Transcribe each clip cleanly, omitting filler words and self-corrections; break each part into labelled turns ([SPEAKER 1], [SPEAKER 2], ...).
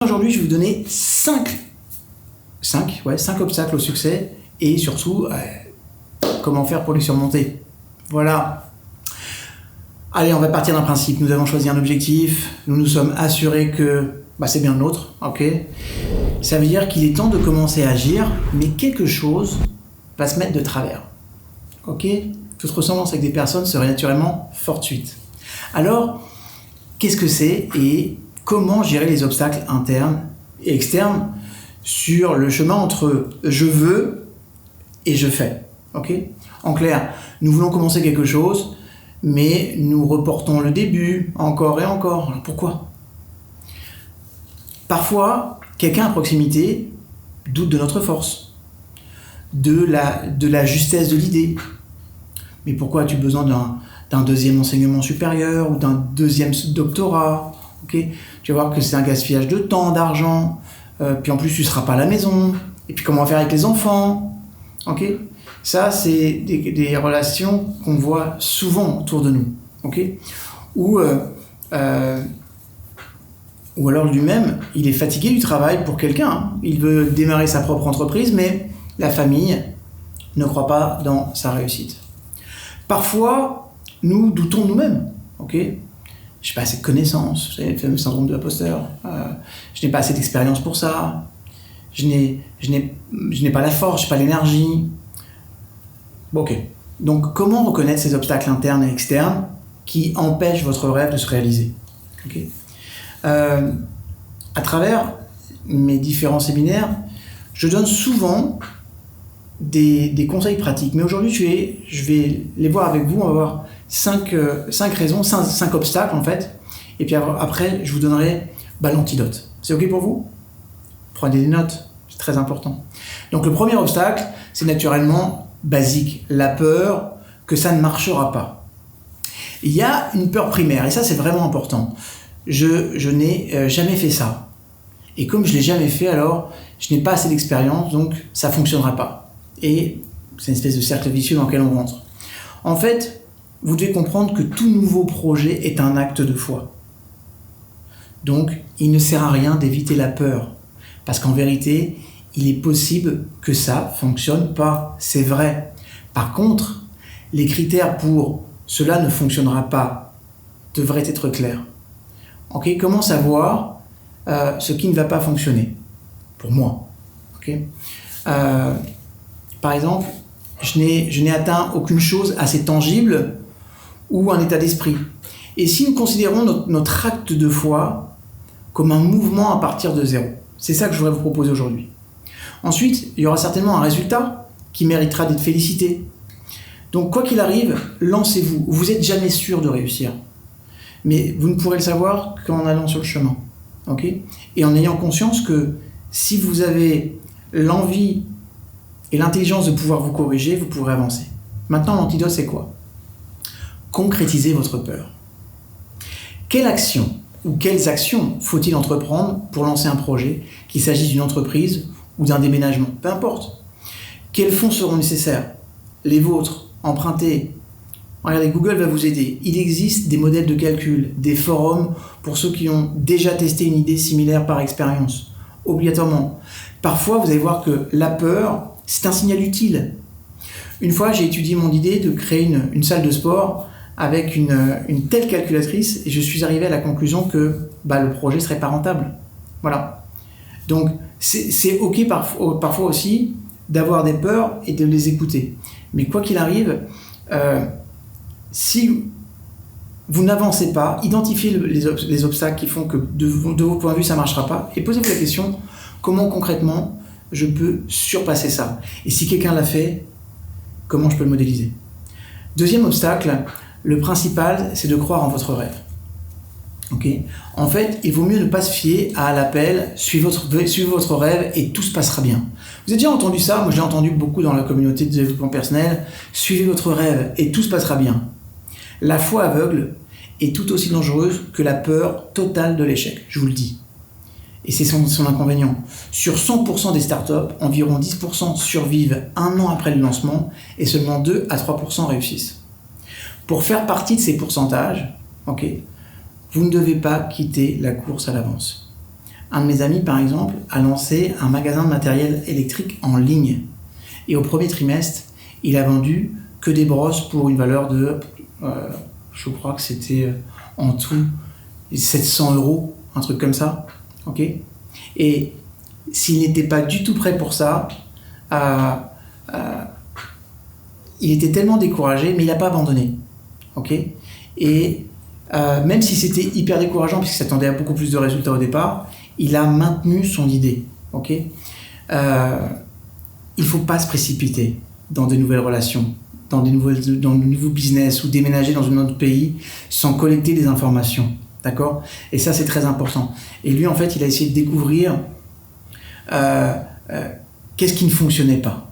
[SPEAKER 1] Aujourd'hui, je vais vous donner 5 obstacles au succès et surtout comment faire pour les surmonter. Voilà. Allez, on va partir d'un principe. Nous avons choisi un objectif. Nous nous sommes assurés que c'est bien le nôtre. Ok. Ça veut dire qu'il est temps de commencer à agir, mais quelque chose va se mettre de travers. Ok. Toute ressemblance avec des personnes serait naturellement fortuite. Alors, qu'est-ce que c'est et comment gérer les obstacles internes et externes sur le chemin entre je veux et je fais. Okay ? En clair, nous voulons commencer quelque chose, mais nous reportons le début encore et encore. Alors pourquoi ? Parfois, quelqu'un à proximité doute de notre force, de la justesse de l'idée. Mais pourquoi as-tu besoin d'un deuxième enseignement supérieur ou d'un deuxième doctorat ? Okay. Tu vas voir que c'est un gaspillage de temps, d'argent, puis en plus tu ne seras pas à la maison, et puis comment faire avec les enfants, okay. Ça c'est des relations qu'on voit souvent autour de nous, okay. Ou alors lui-même, il est fatigué du travail pour quelqu'un, hein. Il veut démarrer sa propre entreprise, mais la famille ne croit pas dans sa réussite. Parfois, nous doutons de nous-mêmes, okay. Je n'ai pas assez de connaissances, c'est le fameux syndrome de l'imposteur. Je n'ai pas assez d'expérience pour ça. Je n'ai pas la force, je n'ai pas l'énergie. Bon, ok. Donc, comment reconnaître ces obstacles internes et externes qui empêchent votre rêve de se réaliser ? Okay. À travers mes différents séminaires, je donne souvent des conseils pratiques. Mais aujourd'hui, je vais les voir avec vous. On va voir 5 raisons, 5 obstacles en fait. Et puis après, je vous donnerai l'antidote. C'est ok pour vous ? Prenez des notes, c'est très important. Donc le premier obstacle, c'est naturellement basique, la peur que ça ne marchera pas. Il y a une peur primaire, et ça c'est vraiment important. Je n'ai jamais fait ça. Et comme je ne l'ai jamais fait, alors je n'ai pas assez d'expérience, donc ça ne fonctionnera pas. Et c'est une espèce de cercle vicieux dans lequel on rentre. En fait, vous devez comprendre que tout nouveau projet est un acte de foi. Donc, il ne sert à rien d'éviter la peur. Parce qu'en vérité, il est possible que ça ne fonctionne pas. C'est vrai. Par contre, les critères pour cela ne fonctionnera pas devraient être clairs. Okay ? Comment savoir ce qui ne va pas fonctionner ? Pour moi. Okay ? Par exemple, je n'ai atteint aucune chose assez tangible ou un état d'esprit. Et si nous considérons notre acte de foi comme un mouvement à partir de zéro, c'est ça que je voudrais vous proposer aujourd'hui. Ensuite, il y aura certainement un résultat qui méritera d'être félicité. Donc, quoi qu'il arrive, lancez-vous. Vous n'êtes jamais sûr de réussir. Mais vous ne pourrez le savoir qu'en allant sur le chemin. Okay ? Et en ayant conscience que si vous avez l'envie et l'intelligence de pouvoir vous corriger, vous pourrez avancer. Maintenant, l'antidote, c'est quoi ? Concrétiser votre peur. Quelle action ou quelles actions faut-il entreprendre pour lancer un projet, qu'il s'agisse d'une entreprise ou d'un déménagement ? Peu importe. Quels fonds seront nécessaires ? Les vôtres, empruntés. Regardez, Google va vous aider. Il existe des modèles de calcul, des forums pour ceux qui ont déjà testé une idée similaire par expérience. Obligatoirement. Parfois, vous allez voir que la peur, c'est un signal utile. Une fois, j'ai étudié mon idée de créer une salle de sport avec une telle calculatrice et je suis arrivé à la conclusion que le projet serait pas rentable. Voilà. Donc, c'est ok parfois aussi d'avoir des peurs et de les écouter. Mais quoi qu'il arrive, si vous n'avancez pas, identifiez les obstacles qui font que de votre point de vue ça ne marchera pas et posez-vous la question, comment concrètement je peux surpasser ça ? Et si quelqu'un l'a fait, comment je peux le modéliser ? Deuxième obstacle, le principal, c'est de croire en votre rêve. Okay ? En fait, il vaut mieux ne pas se fier à l'appel « suivez votre rêve et tout se passera bien ». Vous avez déjà entendu ça ? Moi, je l'ai entendu beaucoup dans la communauté de développement personnel. « Suivez votre rêve et tout se passera bien ». La foi aveugle est tout aussi dangereuse que la peur totale de l'échec, je vous le dis. Et c'est son inconvénient. Sur 100% des startups, environ 10% survivent 1 an après le lancement et seulement 2 à 3% réussissent. Pour faire partie de ces pourcentages, vous ne devez pas quitter la course à l'avance. Un de mes amis, par exemple, a lancé un magasin de matériel électrique en ligne. Et au premier trimestre, il a vendu que des brosses pour une valeur de, je crois que c'était en tout 700 €, un truc comme ça. Ok. Et s'il n'était pas du tout prêt pour ça, il était tellement découragé, mais il n'a pas abandonné. Ok. Et même si c'était hyper décourageant, puisqu'il s'attendait à beaucoup plus de résultats au départ, il a maintenu son idée. Ok. Il ne faut pas se précipiter dans de nouvelles relations, dans de nouveaux business ou déménager dans un autre pays sans collecter des informations. D'accord ? Et ça, c'est très important. Et lui, en fait, il a essayé de découvrir qu'est-ce qui ne fonctionnait pas,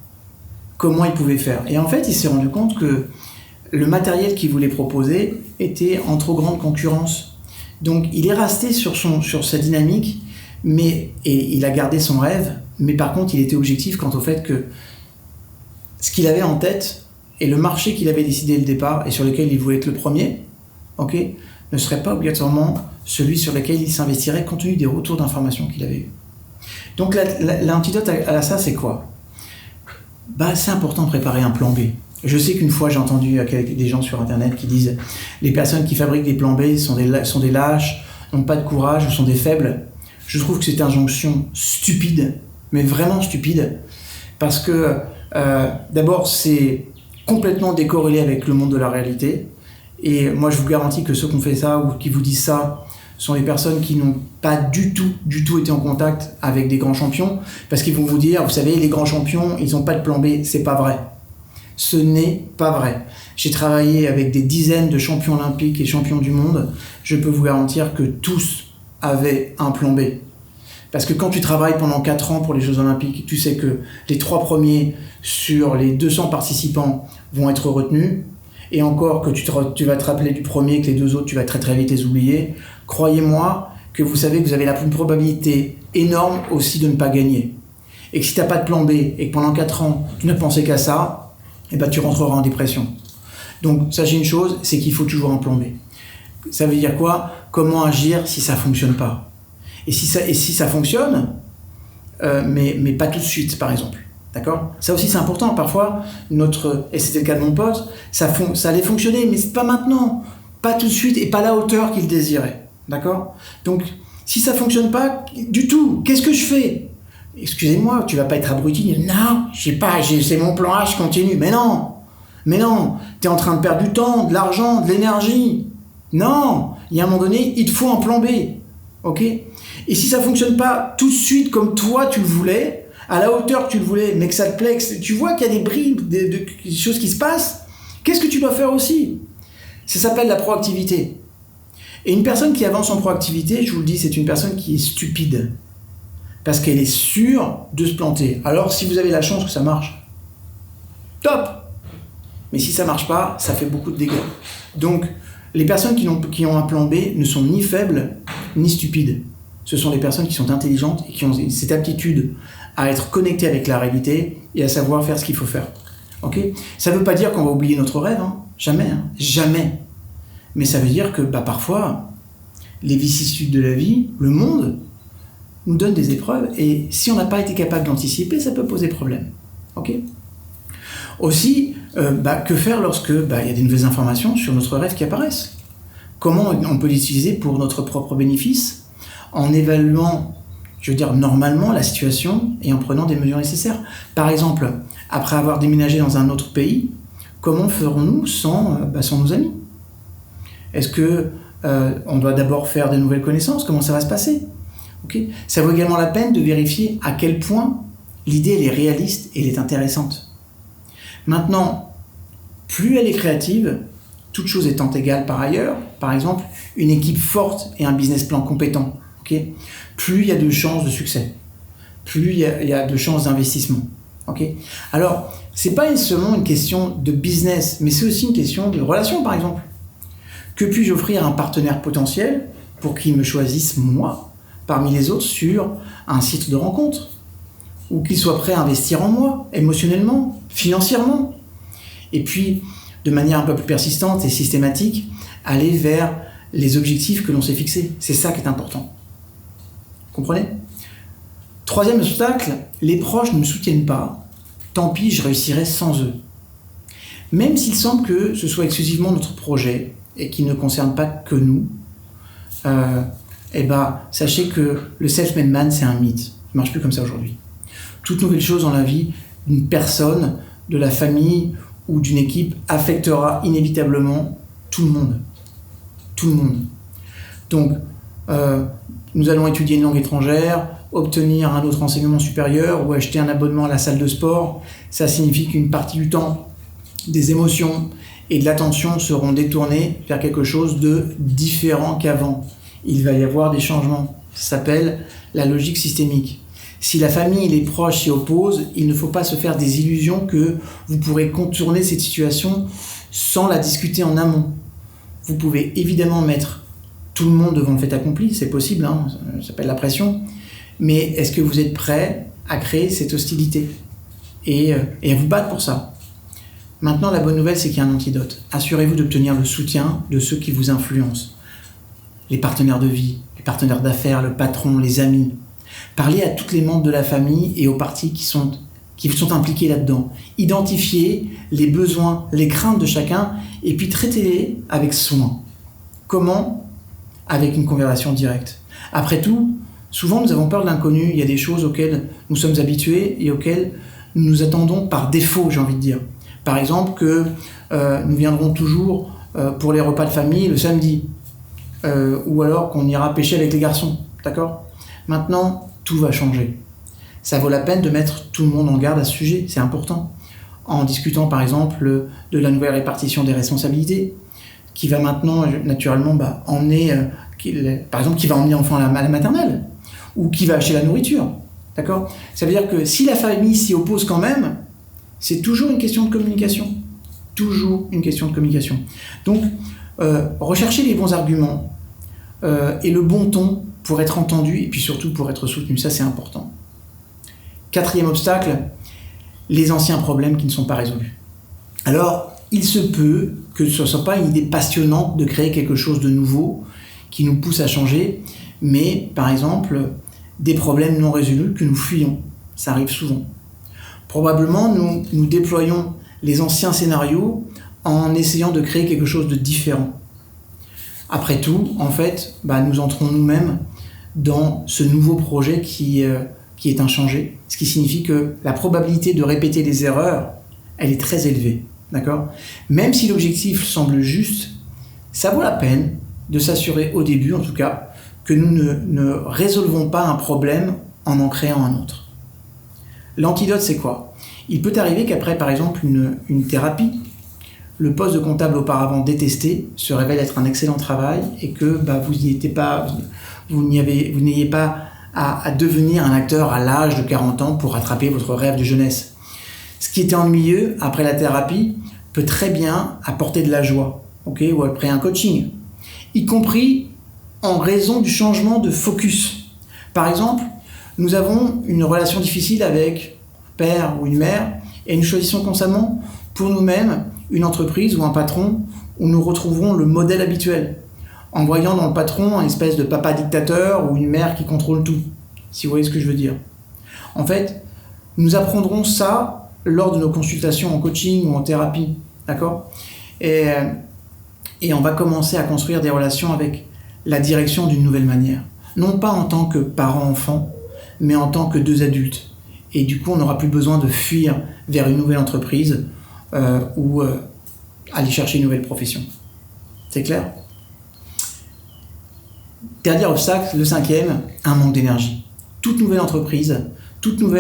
[SPEAKER 1] comment il pouvait faire. Et en fait, il s'est rendu compte que le matériel qu'il voulait proposer était en trop grande concurrence. Donc, il est resté sur sa dynamique, et il a gardé son rêve, mais par contre, il était objectif quant au fait que ce qu'il avait en tête et le marché qu'il avait décidé dès le départ et sur lequel il voulait être le premier, ok, ne serait pas obligatoirement celui sur lequel il s'investirait compte tenu des retours d'informations qu'il avait eu. Donc l'antidote à ça, c'est quoi ? C'est important de préparer un plan B. Je sais qu'une fois, j'ai entendu des gens sur Internet qui disent « Les personnes qui fabriquent des plans B sont des lâches, n'ont pas de courage ou sont des faibles ». Je trouve que c'est une injonction stupide, mais vraiment stupide, parce que d'abord, c'est complètement décorrélé avec le monde de la réalité. Et moi, je vous garantis que ceux qui ont fait ça ou qui vous disent ça sont des personnes qui n'ont pas du tout été en contact avec des grands champions, parce qu'ils vont vous dire, vous savez, les grands champions, ils n'ont pas de plan B. C'est pas vrai. Ce n'est pas vrai. J'ai travaillé avec des dizaines de champions olympiques et champions du monde. Je peux vous garantir que tous avaient un plan B. Parce que quand tu travailles pendant 4 ans pour les Jeux Olympiques, tu sais que les 3 premiers sur les 200 participants vont être retenus, et encore que tu vas te rappeler du premier, que les 2 autres, tu vas très très vite les oublier. Croyez-moi que vous savez que vous avez la probabilité énorme aussi de ne pas gagner. Et que si tu n'as pas de plan B et que pendant 4 ans, tu ne pensais qu'à ça, tu rentreras en dépression. Donc, sachez une chose, c'est qu'il faut toujours un plan B. Ça veut dire quoi ? Comment agir si ça ne fonctionne pas ? Et si ça fonctionne, mais pas tout de suite, par exemple. D'accord ? Ça aussi, c'est important. Parfois, et c'était le cas de mon pote, ça allait fonctionner, mais pas maintenant, pas tout de suite et pas à la hauteur qu'il désirait. D'accord ? Donc, si ça ne fonctionne pas du tout, qu'est-ce que je fais ? Excusez-moi, tu ne vas pas être abruti. Non, c'est mon plan A, je continue. Mais non, tu es en train de perdre du temps, de l'argent, de l'énergie. Non, il y a un moment donné, il te faut un plan B. Ok ? Et si ça ne fonctionne pas tout de suite comme toi tu le voulais, à la hauteur que tu le voulais, mais que ça te plaît, que tu vois qu'il y a des bribes, des choses qui se passent, qu'est-ce que tu dois faire aussi ? Ça s'appelle la proactivité. Et une personne qui avance en proactivité, je vous le dis, c'est une personne qui est stupide. Parce qu'elle est sûre de se planter. Alors, si vous avez la chance que ça marche, top ! Mais si ça ne marche pas, ça fait beaucoup de dégâts. Donc, les personnes qui ont un plan B ne sont ni faibles, ni stupides. Ce sont les personnes qui sont intelligentes et qui ont cette aptitude à être connectées avec la réalité et à savoir faire ce qu'il faut faire. Okay ? Ça ne veut pas dire qu'on va oublier notre rêve, hein. Jamais, hein. Jamais. Mais ça veut dire que parfois, les vicissitudes de la vie, le monde, nous donne des épreuves et si on n'a pas été capable d'anticiper, ça peut poser problème. Okay ? Aussi, que faire lorsque il y a des nouvelles informations sur notre rêve qui apparaissent ? Comment on peut l'utiliser pour notre propre bénéfice en évaluant, normalement la situation et en prenant des mesures nécessaires. Par exemple, après avoir déménagé dans un autre pays, comment ferons-nous sans nos amis ? Est-ce que on doit d'abord faire de nouvelles connaissances ? Comment ça va se passer ? Okay ? Ça vaut également la peine de vérifier à quel point l'idée elle est réaliste et elle est intéressante. Maintenant, plus elle est créative, toute chose étant égale par ailleurs, par exemple, une équipe forte et un business plan compétent, okay ? Plus il y a de chances de succès, plus il y a de chances d'investissement. Okay ? Alors, ce n'est pas seulement une question de business, mais c'est aussi une question de relation, par exemple. Que puis-je offrir à un partenaire potentiel pour qu'il me choisisse, moi, parmi les autres, sur un site de rencontre ? Ou qu'il soit prêt à investir en moi, émotionnellement, financièrement. Et puis, de manière un peu plus persistante et systématique, aller vers les objectifs que l'on s'est fixés. C'est ça qui est important. Comprenez ? Troisième obstacle, les proches ne me soutiennent pas. Tant pis, je réussirai sans eux. Même s'il semble que ce soit exclusivement notre projet et qu'il ne concerne pas que nous, sachez que le self-made man, c'est un mythe. Ça ne marche plus comme ça aujourd'hui. Toute nouvelle chose dans la vie d'une personne, de la famille ou d'une équipe affectera inévitablement tout le monde. Tout le monde. Donc, nous allons étudier une langue étrangère, obtenir un autre enseignement supérieur ou acheter un abonnement à la salle de sport. Ça signifie qu'une partie du temps, des émotions et de l'attention seront détournées vers quelque chose de différent qu'avant. Il va y avoir des changements. Ça s'appelle la logique systémique. Si la famille et les proches s'y opposent, il ne faut pas se faire des illusions que vous pourrez contourner cette situation sans la discuter en amont. Vous pouvez évidemment mettre tout le monde devant le fait accompli, c'est possible, ça s'appelle la pression, mais est-ce que vous êtes prêt à créer cette hostilité et à vous battre pour ça ? Maintenant, la bonne nouvelle, c'est qu'il y a un antidote. Assurez-vous d'obtenir le soutien de ceux qui vous influencent. Les partenaires de vie, les partenaires d'affaires, le patron, les amis. Parlez à tous les membres de la famille et aux parties qui sont impliqués là-dedans. Identifiez les besoins, les craintes de chacun et puis traitez-les avec soin. Comment ? Avec une conversation directe. Après tout, souvent nous avons peur de l'inconnu. Il y a des choses auxquelles nous sommes habitués et auxquelles nous nous attendons par défaut, j'ai envie de dire. Par exemple, que nous viendrons toujours pour les repas de famille le samedi. Ou alors qu'on ira pêcher avec les garçons. D'accord ? Maintenant, tout va changer. Ça vaut la peine de mettre tout le monde en garde à ce sujet, c'est important. En discutant par exemple de la nouvelle répartition des responsabilités, qui va maintenant naturellement emmener, par exemple, qui va emmener l'enfant à la maternelle, ou qui va acheter la nourriture. D'accord ? Ça veut dire que si la famille s'y oppose quand même, c'est toujours une question de communication. Toujours une question de communication. Donc, recherchez les bons arguments et le bon ton pour être entendu et puis surtout pour être soutenu. Ça, c'est important. Quatrième obstacle, les anciens problèmes qui ne sont pas résolus. Alors, il se peut que ce ne soit pas une idée passionnante de créer quelque chose de nouveau qui nous pousse à changer, mais par exemple, des problèmes non résolus que nous fuyons. Ça arrive souvent. Probablement, nous déployons les anciens scénarios en essayant de créer quelque chose de différent. Après tout, en fait, nous entrons nous-mêmes dans ce nouveau projet qui est inchangé, ce qui signifie que la probabilité de répéter les erreurs, elle est très élevée, d'accord ? Même si l'objectif semble juste, ça vaut la peine de s'assurer au début, en tout cas, que nous ne résolvons pas un problème en créant un autre. L'antidote, c'est quoi ? Il peut arriver qu'après, par exemple, une thérapie, le poste de comptable auparavant détesté se révèle être un excellent travail et que vous n'ayez pas à devenir un acteur à l'âge de 40 ans pour rattraper votre rêve de jeunesse. Ce qui était ennuyeux après la thérapie peut très bien apporter de la joie, ou après un coaching, y compris en raison du changement de focus. Par exemple, nous avons une relation difficile avec un père ou une mère et nous choisissons constamment pour nous-mêmes une entreprise ou un patron où nous retrouverons le modèle habituel, en voyant dans le patron une espèce de papa dictateur ou une mère qui contrôle tout, si vous voyez ce que je veux dire. En fait, nous apprendrons ça lors de nos consultations en coaching ou en thérapie, d'accord ? Et on va commencer à construire des relations avec la direction d'une nouvelle manière. Non pas en tant que parent-enfant, mais en tant que deux adultes. Et du coup, on n'aura plus besoin de fuir vers une nouvelle entreprise ou aller chercher une nouvelle profession. C'est clair ? Dernier obstacle, le cinquième, un manque d'énergie. Toute nouvelle entreprise, tout nouveau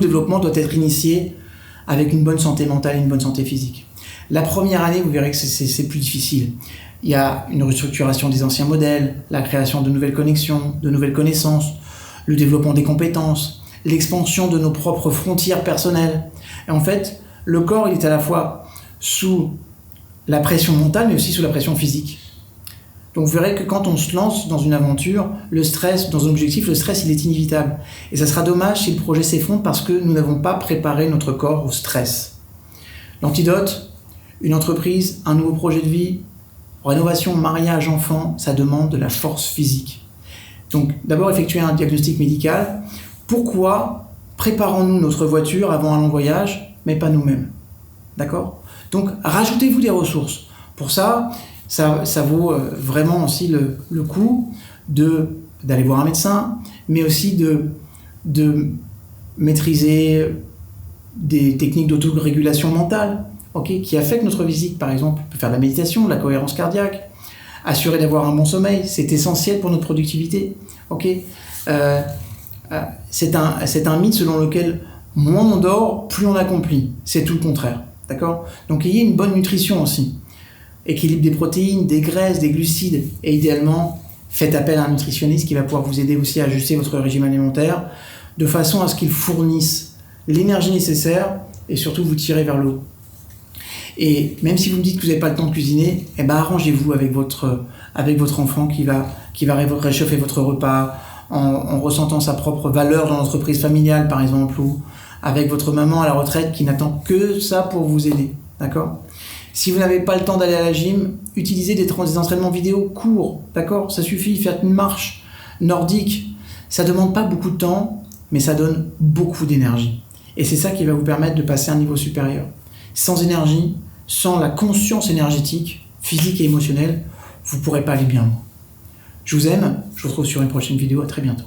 [SPEAKER 1] développement doit être initié avec une bonne santé mentale et une bonne santé physique. La première année, vous verrez que c'est plus difficile. Il y a une restructuration des anciens modèles, la création de nouvelles connexions, de nouvelles connaissances, le développement des compétences, l'expansion de nos propres frontières personnelles. Et en fait, le corps, il est à la fois sous la pression mentale, mais aussi sous la pression physique. Donc vous verrez que quand on se lance dans une aventure, le stress, dans un objectif, le stress, il est inévitable. Et ça sera dommage si le projet s'effondre parce que nous n'avons pas préparé notre corps au stress. L'antidote, une entreprise, un nouveau projet de vie, rénovation, mariage, enfant, ça demande de la force physique. Donc d'abord effectuer un diagnostic médical. Pourquoi préparons-nous notre voiture avant un long voyage, mais pas nous-mêmes? D'accord? Donc rajoutez-vous des ressources. Pour ça vaut vraiment aussi le coup d'aller voir un médecin, mais aussi de maîtriser des techniques d'autorégulation mentale, qui affectent notre physique. Par exemple, on peut faire de la méditation, de la cohérence cardiaque, assurer d'avoir un bon sommeil, c'est essentiel pour notre productivité. C'est un mythe selon lequel moins on dort, plus on accomplit. C'est tout le contraire. D'accord? Donc ayez une bonne nutrition aussi. Équilibre des protéines, des graisses, des glucides, et idéalement, faites appel à un nutritionniste qui va pouvoir vous aider aussi à ajuster votre régime alimentaire de façon à ce qu'il fournisse l'énergie nécessaire et surtout vous tirer vers le haut. Et même si vous me dites que vous n'avez pas le temps de cuisiner, arrangez-vous avec votre enfant qui va réchauffer votre repas en ressentant sa propre valeur dans l'entreprise familiale par exemple, ou avec votre maman à la retraite qui n'attend que ça pour vous aider. D'accord? Si vous n'avez pas le temps d'aller à la gym, utilisez des entraînements vidéo courts. D'accord? Ça suffit, faites une marche nordique. Ça ne demande pas beaucoup de temps, mais ça donne beaucoup d'énergie. Et c'est ça qui va vous permettre de passer à un niveau supérieur. Sans énergie, sans la conscience énergétique, physique et émotionnelle, vous ne pourrez pas aller bien loin. Je vous aime, je vous retrouve sur une prochaine vidéo, à très bientôt.